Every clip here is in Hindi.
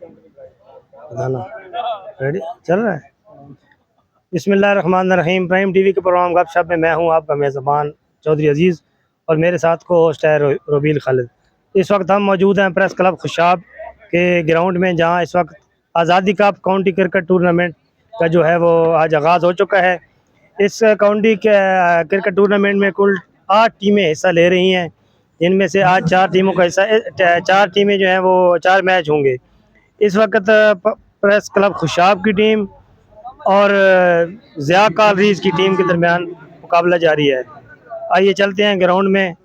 बताना रेडी चल रहा है। बिस्मिल्लाहिर्रहमानिर्रहीम। प्राइम टीवी के प्रोग्राम गपशप में मैं हूं आपका मेज़बान चौधरी अजीज़ और मेरे साथ को होस्ट है रोबील खालिद। इस वक्त हम मौजूद हैं प्रेस क्लब खुशाब के ग्राउंड में, जहां इस वक्त आज़ादी कप काउंटी क्रिकेट टूर्नामेंट का जो है वो आज आगाज़ हो चुका है। इस काउंटी के क्रिकेट टूर्नामेंट में कुल 8 टीमें हिस्सा ले रही हैं, जिनमें से आज 4 टीमों का हिस्सा 4 टीमें जो हैं वो 4 मैच होंगे। इस वक्त प्रेस क्लब खुशाब की टीम और ज़िया कॉलरीज की टीम के दरमियान मुकाबला जारी है। आइए चलते हैं ग्राउंड में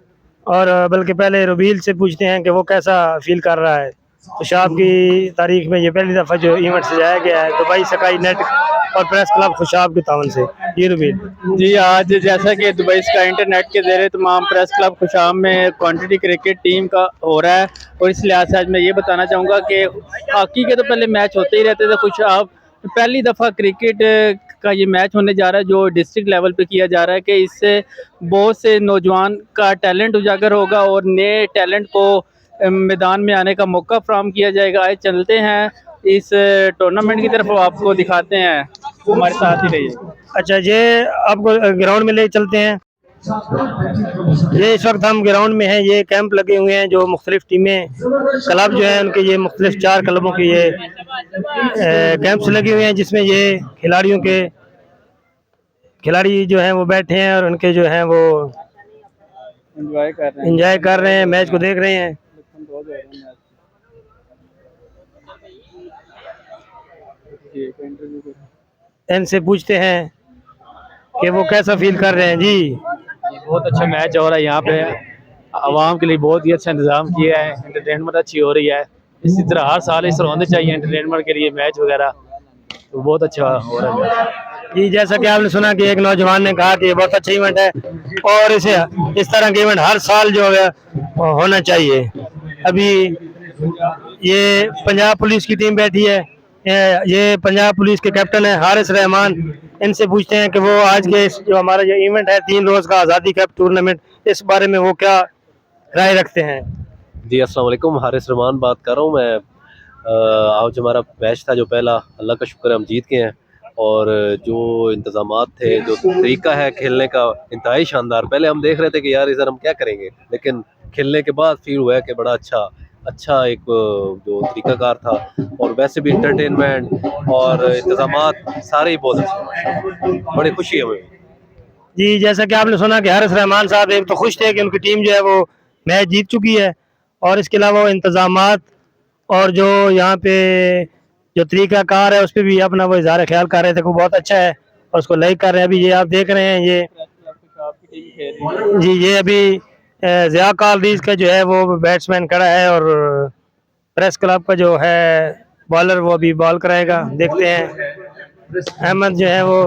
और बल्कि पहले रुबील से पूछते हैं कि वो कैसा फील कर रहा है। खुशाब की तारीख में ये पहली दफ़ा जो इवेंट सजाया गया है दुबई स्काई नेट और प्रेस क्लब खुशाब के तावन से। जी रुबील। जी, आज जैसा कि दुबई स्काई इंटरनेट के ज़रिए तमाम प्रेस क्लब खुशाब में क्वांटिटी क्रिकेट टीम का हो रहा है, और इस लिहाज से आज मैं ये बताना चाहूँगा कि हॉकी के तो पहले मैच होते ही रहते थे। खुशाब पहली दफ़ा क्रिकेट का ये मैच होने जा रहा है जो डिस्ट्रिक्ट लेवल पे किया जा रहा है, कि इससे बहुत से नौजवान का टैलेंट उजागर होगा और नए टैलेंट को मैदान में आने का मौका फराहम किया जाएगा। आए चलते हैं इस टूर्नामेंट की तरफ, आपको दिखाते हैं, हमारे साथ ही रहिए। अच्छा, ये आपको ग्राउंड में ले चलते हैं। ये इस वक्त हम ग्राउंड में हैं, ये कैंप लगे हुए हैं जो मुख्तलिफ टीमें क्लब जो हैं उनके, ये मुख्तलिफ 4 क्लबों के ये कैंप्स लगे हुए हैं, जिसमें ये खिलाड़ी जो हैं वो बैठे हैं और उनके जो हैं वो एंजॉय कर रहे हैं, मैच को देख रहे हैं। इनसे पूछते हैं कि वो कैसा फील कर रहे हैं। जी, बहुत अच्छा मैच हो रहा है यहाँ पे, आवाम के लिए बहुत ही अच्छा इंतजाम किया है, एंटरटेनमेंट अच्छी हो रही है। इसी तरह हर साल इस तरह होने चाहिए एंटरटेनमेंट के लिए मैच वगैरह, तो बहुत अच्छा हो रहा है। जी, जैसा कि आपने सुना कि एक नौजवान ने कहा कि ये बहुत अच्छा इवेंट है और इस तरह के इवेंट हर साल जो है होना चाहिए। अभी ये पंजाब पुलिस की टीम बैठी है, ये पंजाब पुलिस के कैप्टन है हारिस रहमान। इनसे पूछते हैं कि वो आज के जो हमारा जो इवेंट है 3 रोज़ का आज़ादी कप टूर्नामेंट, इस बारे में वो क्या राय रखते हैं। जी, अस्सलाम वालेकुम, हारिस रहमान बात कर रहा हूँ मैं। आज हमारा मैच था जो पहला, अल्लाह का शुक्र है हम जीत गए हैं, और जो इंतज़ामात थे, जो तरीका है खेलने का, इंतहाई शानदार। पहले हम देख रहे थे कि यार इधर हम क्या करेंगे, लेकिन खेलने के बाद फील हुआ है कि बड़ा अच्छा एक जो तरीकाकार था, और वैसे भी इंटरटेनमेंट और इंतज़ामात सारे ही बहुत अच्छे, बड़ी खुशी है हमें। जी, जैसा कि आपने सुना कि हारिस रहमान साहब एक तो खुश थे कि उनकी टीम जो है वो मैच जीत चुकी है, और इसके अलावा वो इंतज़ामात और जो यहाँ पे जो तरीक़ाकार है उस पर भी अपना वो इज़हार ख्याल कर रहे थे, वो बहुत अच्छा है और उसको लाइक कर रहे हैं। अभी ये आप देख रहे हैं, ये जी, ये अभी ज़िया कॉलरीज का जो है वो बैट्समैन खड़ा है और प्रेस क्लब का जो है बॉलर वो अभी बॉल कराएगा। देखते हैं अहमद जो है वो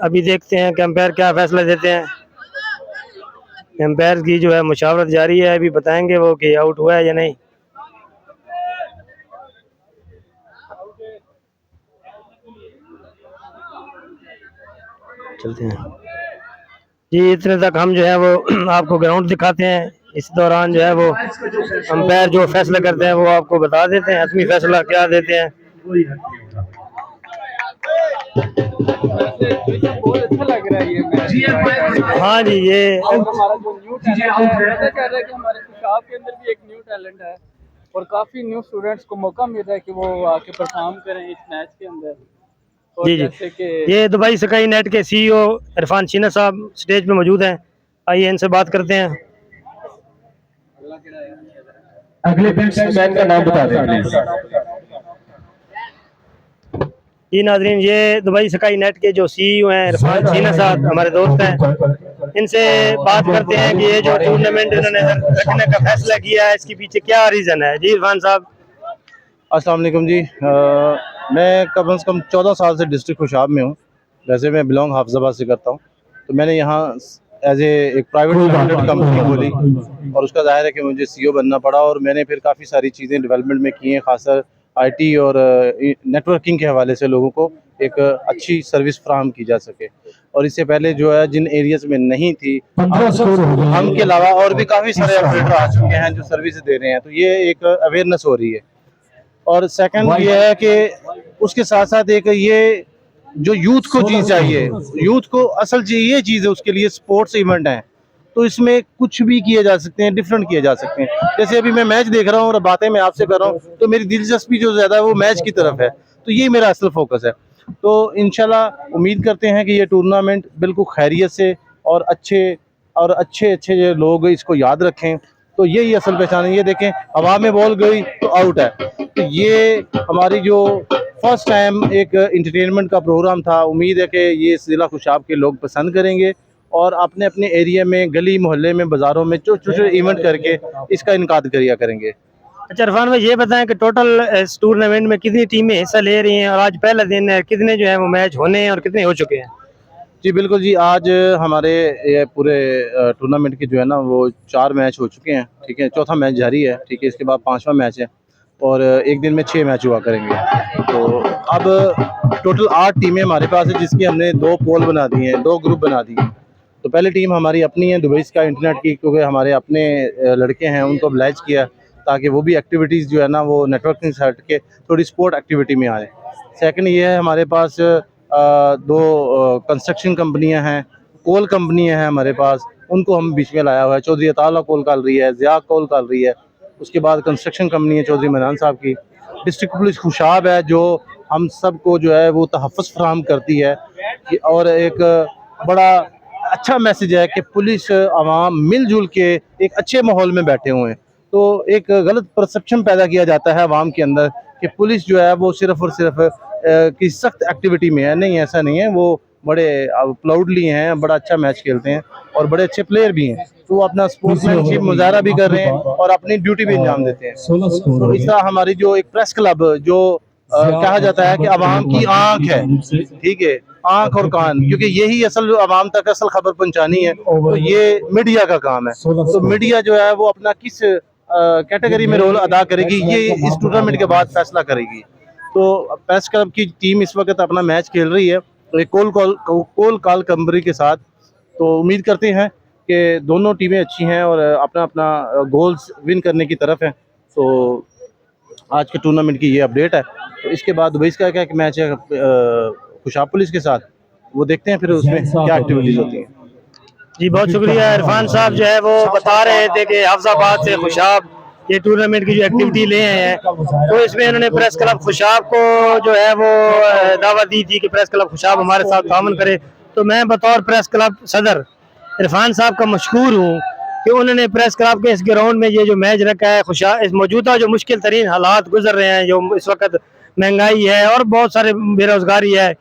अभी देखते हैं कि अंपायर क्या फैसला देते हैं। अंपायर की जो है मुशावरत जारी है, अभी बताएंगे वो कि आउट हुआ है या नहीं। चलते हैं जी, इतने तक हम जो है वो आपको ग्राउंड दिखाते हैं। इस दौरान जो है वो अंपायर जो फैसला करते हैं वो आपको बता देते हैं, हतमी फैसला क्या देते हैं। बहुत अच्छा लग रहा है ये मैच। हाँ जी, ये हमारा जो न्यू टैलेंट है, कह रहे हैं कि हमारे खुशाब के अंदर भी एक न्यू टैलेंट है, और काफ़ी न्यू स्टूडेंट्स को मौका मिल रहा है कि वो आके परफॉर्म करें इस मैच के अंदर। जी जी, ये दुबई स्काई नेट के CEO इरफान शीना साहब स्टेज पे मौजूद हैं। आइए इनसे बात करते हैं। अगले बैट्समैन का नाम बता दें। जी नाज़रीन, ये दुबई स्काई नेट के जो CEO हैं इरफान शीना साहब, हमारे दोस्त हैं। इनसे बात करते हैं कि ये जो टूर्नामेंट इन्होंने रखने का फैसला किया है, इसके पीछे क्या रीज़न है। जी इरफान साहब। अस्सलाम वालेकुम जी। मैं कम से कम 14 साल से डिस्ट्रिक्ट खुशाब में हूँ। वैसे मैं बिलोंग हाफिजाबाद से करता हूँ, तो मैंने यहाँ एज एक प्राइवेट लिमिटेड कंपनी खोली, और उसका ज़ाहिर है कि मुझे CEO बनना पड़ा, और मैंने फिर काफ़ी सारी चीज़ें डेवलपमेंट में की हैं, खासकर IT और नेटवर्किंग के हवाले से लोगों को एक अच्छी सर्विस फराहम की जा सके। और इससे पहले जो है जिन एरियाज में नहीं थी, हम के अलावा और भी काफ़ी सारे ऑपरेटर आ चुके हैं जो सर्विस दे रहे हैं, तो ये एक अवेयरनेस हो रही है। और सेकंड ये है कि उसके साथ साथ एक ये जो यूथ को चीज़ चाहिए, यूथ को असल चीज़ ये चीज़ है, उसके लिए स्पोर्ट्स इवेंट हैं, तो इसमें कुछ भी किए जा सकते हैं, डिफरेंट किए जा सकते हैं। जैसे अभी मैं मैच देख रहा हूँ और बातें मैं आपसे कर रहा हूँ, तो मेरी दिलचस्पी जो ज़्यादा है वो मैच की तरफ है, तो ये मेरा असल फोकस है। तो इंशाल्लाह उम्मीद करते हैं कि ये टूर्नामेंट बिल्कुल खैरियत से और अच्छे जो लोग इसको याद रखें, तो यही असल पहचान है। ये देखें, हवा में बॉल गई तो आउट है, तो ये हमारी जो फर्स्ट टाइम एक इंटरटेनमेंट का प्रोग्राम था। उम्मीद है कि ये ज़िला खुशाब के लोग पसंद करेंगे और अपने अपने एरिया में, गली मोहल्ले में, बाज़ारों में छोटे इवेंट करके इसका इनकाद किया करेंगे। अच्छा इरफान भाई, ये बताएं कि टोटल इस टूर्नामेंट में कितनी टीमें हिस्सा ले रही हैं और आज पहला दिन है, कितने जो है वो मैच होने हैं और कितने हो चुके हैं? जी बिल्कुल जी, आज हमारे ये पूरे टूर्नामेंट के जो है ना वो 4 मैच हो चुके हैं, ठीक है। चौथा मैच जारी है, ठीक है। इसके बाद 5वां मैच है और एक दिन में 6 मैच हुआ करेंगे। तो अब टोटल 8 टीमें हमारे पास है, जिसकी हमने 2 पोल बना दी हैं, 2 ग्रुप बना दिए हैं। तो पहली टीम हमारी अपनी है दुबई स्काई इंटरनेट की, क्योंकि हमारे अपने लड़के हैं, उनको अब्लाइज किया ताकि वो भी एक्टिविटीज़ जो है ना वो नेटवर्किंग से हट के थोड़ी स्पोर्ट एक्टिविटी में आए। सेकंड ये है, हमारे पास 2 कंस्ट्रक्शन कंपनियां हैं, कोल कंपनियां हैं हमारे पास, उनको हम बीच में लाया हुआ है। चौधरी अताला कोल काल रही है, ज़िया कोल काल रही है। उसके बाद कंस्ट्रक्शन कंपनी है चौधरी मनान साहब की। डिस्ट्रिक्ट पुलिस खुशाब है जो हम सब को जो है वो तहफ़्फ़ुज़ फराहम करती है और एक बड़ा अच्छा मैसेज है कि पुलिस आवाम मिलजुल के एक अच्छे माहौल में बैठे हुए हैं। तो एक गलत परसेप्शन पैदा किया जाता है आवाम के अंदर कि पुलिस जो है वो सिर्फ़ और सिर्फ किसी सख्त एक्टिविटी में है। नहीं, ऐसा नहीं है। वो बड़े प्राउडली हैं, बड़ा अच्छा मैच खेलते हैं और बड़े अच्छे प्लेयर भी हैं। तो वो अपना स्पोर्ट्समैनशिप मुजाहरा भी कर रहे हैं और अपनी ड्यूटी भी अंजाम देते हैं। तो इस तरह हमारी जो एक प्रेस क्लब जो कहा जाता है कि आवाम की आँख है, ठीक है, आँख और कान, क्योंकि यही असल आवाम तक असल खबर पहुंचानी है, तो ये मीडिया का काम है। तो मीडिया जो है वो अपना किस कैटेगरी में रोल अदा करेगी, ये इस टूर्नामेंट के बाद फैसला करेगी। तो प्रेस क्लब की टीम इस वक्त अपना मैच खेल रही है एक कोल काल कंपनी के साथ। तो उम्मीद करते हैं कि दोनों टीमें अच्छी हैं और अपना अपना गोल्स विन करने की तरफ है। तो आज के टूर्नामेंट की ये अपडेट है। तो इसके बाद दुबई का क्या मैच है खुशाब पुलिस के साथ, वो देखते हैं फिर उसमें क्या एक्टिविटीज़ होती हैं। जी बहुत शुक्रिया। इरफान साहब जो है वो बता रहे थे कि हाफजाबाद से खुशाब ये टूर्नामेंट की जो एक्टिविटी ले आए हैं, तो इसमें इन्होंने प्रेस क्लब खुशाब को जो है वो दावा दी थी कि प्रेस क्लब खुशाब हमारे साथ ताउन करे। तो मैं बतौर प्रेस क्लब सदर इरफान साहब का मशकूर हूँ कि उन्होंने प्रेस क्लब के इस ग्राउंड में ये जो मैच रखा है। खुशाब इस मौजूदा जो मुश्किल तरीन हालात गुजर रहे हैं, जो इस वक्त महंगाई है और बहुत सारे बेरोज़गारी है,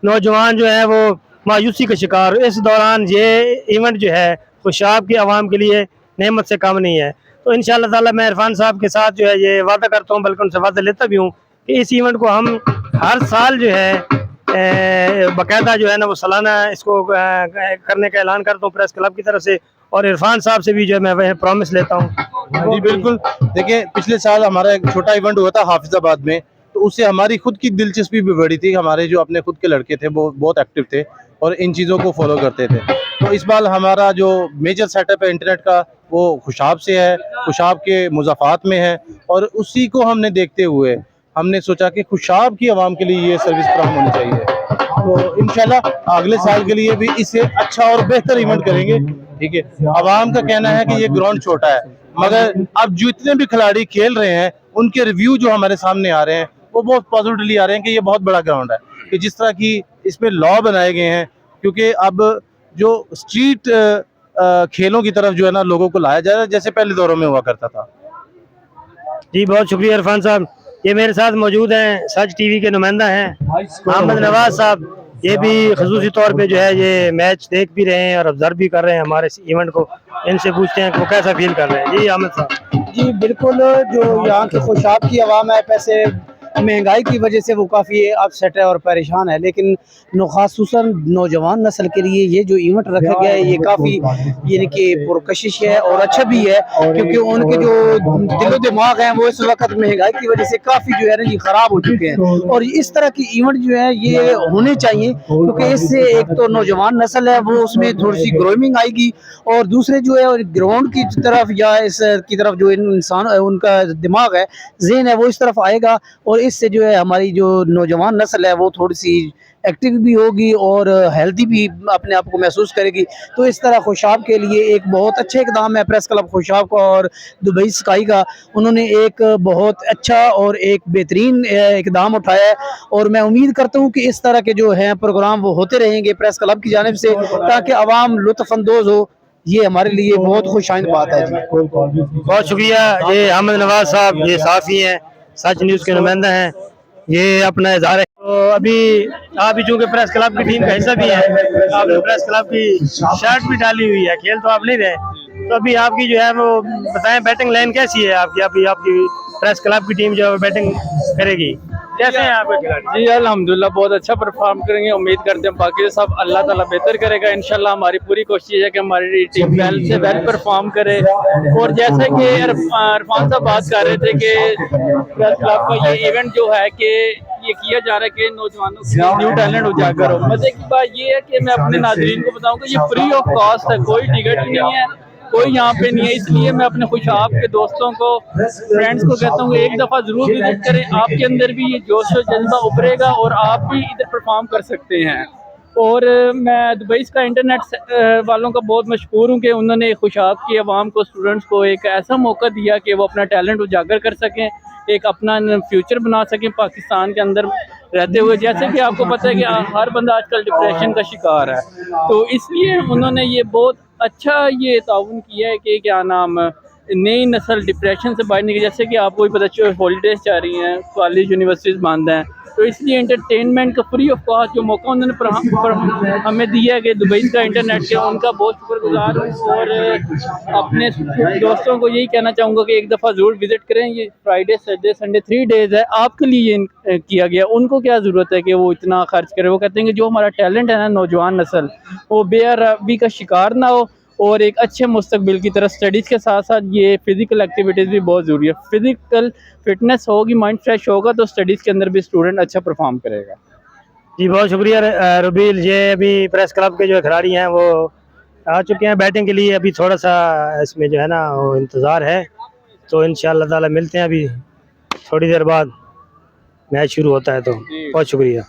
नौजवान जो है वो मायूसी का शिकार, इस दौरान ये इवेंट जो है खुशाब की आवाम के लिए नेमत से कम नहीं है। तो इंशाअल्लाह ताला मैं इरफान साहब के साथ जो है ये वादा करता हूँ, बल्कि उनसे वादा लेता भी हूँ कि इस इवेंट को हम हर साल जो है बाकायदा जो है ना वो सालाना इसको करने का ऐलान करता हूँ प्रेस क्लब की तरफ से, और इरफान साहब से भी जो है मैं वह प्रॉमिस लेता हूँ। जी बिल्कुल। देखिए, पिछले साल हमारा एक छोटा इवेंट हुआ था हाफिजाबाद में, तो उससे हमारी खुद की दिलचस्पी भी बढ़ी थी। हमारे जो अपने खुद के लड़के थे वो बहुत एक्टिव थे और इन चीज़ों को फॉलो करते थे। तो इस बार हमारा जो मेजर सेटअप है इंटरनेट का वो खुशाब से है, खुशाब के मुज़ाफ़ात में है, और उसी को हमने देखते हुए हमने सोचा कि खुशाब की आवाम के लिए ये सर्विस फराहम होनी चाहिए। तो इंशाल्लाह अगले साल के लिए भी इससे अच्छा और बेहतर इवेंट करेंगे, ठीक है। आवाम का कहना है कि ये ग्राउंड छोटा है, मगर अब जितने भी खिलाड़ी खेल रहे हैं उनके रिव्यू जो हमारे सामने आ रहे हैं वो बहुत पॉजिटिवली आ रहे हैं कि ये बहुत बड़ा ग्राउंड है, कि जिस तरह की इसमें लॉ बनाए गए हैं, क्योंकि अब जो स्ट्रीट खेलों की तरफ जो है ना लोगों को लाया जा रहा है, जैसे पहले दौरों में हुआ करता था। जी बहुत शुक्रिया इरफान साहब। ये मेरे साथ मौजूद हैं सच टीवी के नुमाइंदा हैं मोहम्मद नवाज साहब, ये भी खसूसी तौर पे जो है ये मैच देख भी रहे हैं और ऑब्जर्व भी कर रहे हैं हमारे इवेंट को। इनसे पूछते हैं कि वो कैसा फील कर रहे हैं। जी अहमद साहब। जी बिल्कुल, जो यहाँ के खुशाब की आवाम है, पैसे महंगाई की वजह से वो काफ़ी अपसेट है और परेशान है, लेकिन खासूसन नौजवान नस्ल के लिए ये जो इवेंट रखा गया है ये काफ़ी यानी कि पुरकशिश है और अच्छा भी है, क्योंकि उनके जो दिलो दिमाग हैं वो इस वक्त महंगाई की वजह से काफ़ी जो है ना जी ख़राब हो चुके हैं। और इस तरह की इवेंट जो है ये होने चाहिए, क्योंकि इससे एक तो नौजवान नस्ल है वो उसमें थोड़ी सी ग्रोइंग आएगी, और दूसरे जो है ग्राउंड की तरफ या इस की तरफ जो इंसान उनका दिमाग है, जहन है, वो इस तरफ आएगा, और इससे जो है हमारी जो नौजवान नस्ल है वो थोड़ी सी एक्टिव भी होगी और हेल्दी भी अपने आप को महसूस करेगी। तो इस तरह खुशाब के लिए एक बहुत अच्छा इकदाम है प्रेस क्लब खुशाब का और दुबई स्काई का। उन्होंने एक बहुत अच्छा और एक बेहतरीन इकदाम उठाया है, और मैं उम्मीद करता हूँ कि इस तरह के जो हैं प्रोग्राम वो होते रहेंगे प्रेस क्लब की जानिब से, ताकि आवाम लुत्फ़अंदोज़ हो। ये हमारे लिए बहुत खुशाइंद बात है जी। बहुत शुक्रिया। ये अहमद नवाज साहब, ये साफ़ी हैं, सच न्यूज़ के नुमाइंदा हैं, ये अपना इज़हार है। तो अभी आप भी चूँकि प्रेस क्लब की टीम का हिस्सा भी है, आपने प्रेस क्लब की शर्ट भी डाली हुई है, खेल तो आप नहीं रहे, तो अभी आपकी जो है वो बताएं बैटिंग लाइन कैसी है आपकी? अभी आपकी प्रेस क्लब की टीम जो है बैटिंग करेगी, कैसे हैं आपके खिलाड़ी? जी अल्हम्दुलिल्लाह बहुत अच्छा परफॉर्म करेंगे, उम्मीद करते हैं बाकी सब अल्लाह ताला बेहतर करेगा इंशाल्लाह। हमारी पूरी कोशिश है कि हमारी टीम वेल से वेल परफॉर्म करे। और जैसे कि इरफान साहब बात कर रहे थे कि प्रेस क्लब का ये इवेंट जो है कि ये किया जा रहा है कि नौजवानों के न्यू टैलेंट उजागर हो। मजे की बात ये है कि मैं अपने नाज़रीन को बताऊं कि ये फ्री ऑफ कॉस्ट है, कोई टिकट ही नहीं है, कोई यहाँ पे नहीं है। इसलिए मैं अपने खुशाब के दोस्तों को, फ्रेंड्स को कहता हूँ एक दफ़ा ज़रूर विजिट करें, आपके अंदर भी ये जोश और जज्बा उभरेगा और आप भी इधर परफॉर्म कर सकते हैं। और मैं दुबई का इंटरनेट वालों का बहुत मशहूर हूँ कि उन्होंने खुशाब की आवाम को, स्टूडेंट्स को एक ऐसा मौका दिया कि वो अपना टैलेंट उजागर कर सकें, एक अपना फ्यूचर बना सकें पाकिस्तान के अंदर रहते हुए। जैसे कि आपको पता है कि हर बंदा आजकल डिप्रेशन का शिकार है, तो इसलिए उन्होंने ये बहुत अच्छा ये ताउन किया है कि क्या नाम नई नस्ल डिप्रेशन से बाहर निकले। जैसे कि आपको भी पता चले हॉलीडेज जा रही हैं, कॉलेज यूनिवर्सिटीज़ बंद हैं, तो इसलिए इंटरटेनमेंट का फ्री ऑफ कॉस्ट जो मौका उन्होंने हमें दिया है कि दुबई का इंटरनेट के, उनका बहुत शुक्रगुजार हूँ। और अपने दोस्तों को यही कहना चाहूँगा कि एक दफ़ा ज़रूर विज़िट करें। ये फ्राइडे सैटरडे संडे 3 डेज़ है, आपके लिए ये किया गया। उनको क्या ज़रूरत है कि वो इतना खर्च करें? वो कहते हैं कि जो हमारा टैलेंट है ना, नौजवान नस्ल वो बेअराबी का शिकार ना हो, और एक अच्छे मुस्तकबिल की तरफ स्टडीज़ के साथ साथ ये फ़िज़िकल एक्टिविटीज़ भी बहुत ज़रूरी है। फ़िज़िकल फिटनेस होगी, माइंड फ्रेश होगा, तो स्टडीज़ के अंदर भी स्टूडेंट अच्छा परफॉर्म करेगा। जी बहुत शुक्रिया रुबील। ये अभी प्रेस क्लब के जो खिलाड़ी हैं वो आ चुके हैं बैटिंग के लिए, अभी थोड़ा सा इसमें जो है ना वो इंतज़ार है, तो इंशाअल्लाह ताला मिलते हैं अभी थोड़ी देर बाद मैच शुरू होता है। तो बहुत शुक्रिया।